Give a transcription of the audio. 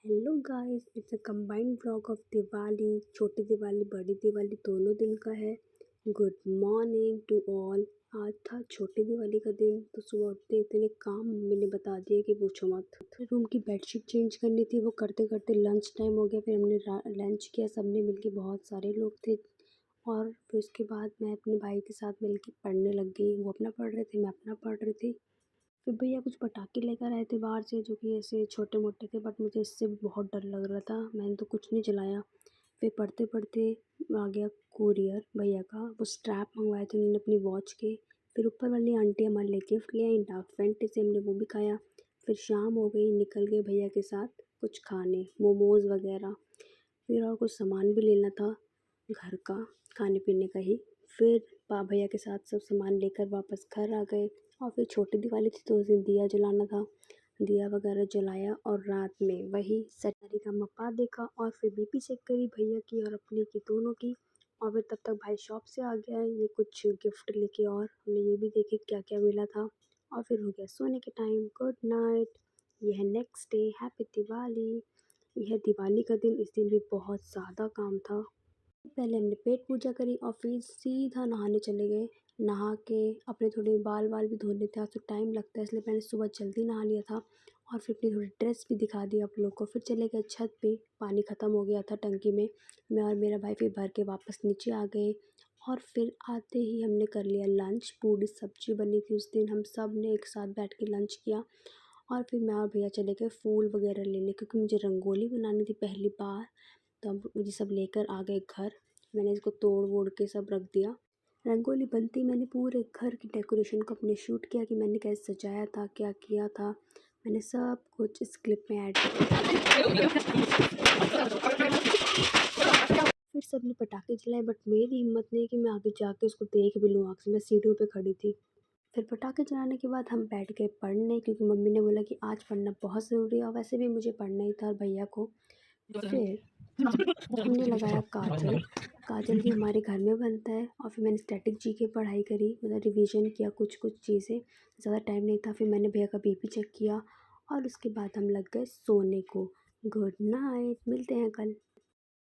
Hello guys, it's a combined vlog of Diwali. छोटी दिवाली बड़ी दिवाली दोनों दिन का है। Good morning to all. आज था छोटी दिवाली का दिन, तो सुबह उठते इतने काम मम्मी ने बता दिए कि पूछो मत। फिर रूम की बेडशीट चेंज करनी थी, वो करते करते लंच टाइम हो गया। फिर हमने लंच किया सबने मिलके, बहुत सारे लोग थे। और फिर उसके बाद मैं अपने भाई के साथ मिलके पढ़ने लग गई। वो अपना पढ़ रहे थे, मैं अपना पढ़ रही थी। फिर भैया कुछ पटाखे लेकर आए थे बाहर से, जो कि ऐसे छोटे मोटे थे, बट मुझे इससे भी बहुत डर लग रहा था। मैंने तो कुछ नहीं जलाया। फिर पढ़ते पढ़ते आ गया कुरियर भैया का। वो स्ट्रैप मंगवाए थे उन्होंने अपनी वॉच के। फिर ऊपर वाली आंटी हमारे लिए गिफ्ट ले आई डार्क फैंटे से, हमने वो भी खाया। फिर शाम हो गई, निकल गए भैया के साथ कुछ खाने, मोमोज़ वगैरह। फिर और कुछ सामान भी लेना था घर का, खाने पीने का ही। फिर भैया के साथ सब सामान लेकर वापस घर आ गए। और फिर छोटी दिवाली थी तो उस दिन दिया जलाना था, दिया वगैरह जलाया। और रात में वही सारेगामापा देखा, और फिर बीपी चेक करी भैया की और अपनी की, दोनों की। और फिर तब तक भाई शॉप से आ गया है ये कुछ गिफ्ट लेके, और हमने ये भी देखे क्या क्या मिला था। और फिर हो गया सोने के टाइम। Good night. ये है नेक्स्ट डे, हैप्पी दिवाली। यह दिवाली का दिन, इस दिन भी बहुत ज़्यादा काम था। पहले हमने पेट पूजा करी और फिर सीधा नहाने चले गए। नहा के अपने थोड़े बाल वाल भी धोने थे, आज तो टाइम लगता है इसलिए मैंने सुबह जल्दी नहा लिया था। और फिर अपनी थोड़ी ड्रेस भी दिखा दी आप लोग को। फिर चले गए छत पे, पानी ख़त्म हो गया था टंकी में। मैं और मेरा भाई फिर भर के वापस नीचे आ गए। और फिर आते ही हमने कर लिया लंच। पूरी सब्जी बनी थी उस दिन, हम सब ने एक साथ बैठ के लंच किया। और फिर मैं और भैया चले गए फूल वगैरह लेने, क्योंकि मुझे रंगोली बनानी थी पहली बार। तो हम मुझे सब लेकर आ गए घर। मैंने इसको तोड़ वोड़ के सब रख दिया। रंगोली बनती, मैंने पूरे घर की डेकोरेशन को अपने शूट किया कि मैंने कैसे सजाया था, क्या किया था। मैंने सब कुछ इस क्लिप में ऐड किया। फिर सबने पटाखे जलाए, बट मेरी हिम्मत नहीं कि मैं आगे जाके उसको देख भी लूँ आँख से। मैं सीढ़ियों पे खड़ी थी। फिर पटाखे जलाने के बाद हम बैठ गए पढ़ने, क्योंकि मम्मी ने बोला कि आज पढ़ना बहुत ज़रूरी है, और वैसे भी मुझे पढ़ना ही था और भैया को। फिर हमने लगाया काजल। काजल भी हमारे घर में बनता है। और फिर मैंने स्टैटिक जी की पढ़ाई करी, मतलब रिवीजन किया कुछ कुछ चीज़ें। ज़्यादा टाइम नहीं था। फिर मैंने भैया का बीपी चेक किया और उसके बाद हम लग गए सोने को। गुड नाइट, मिलते हैं कल।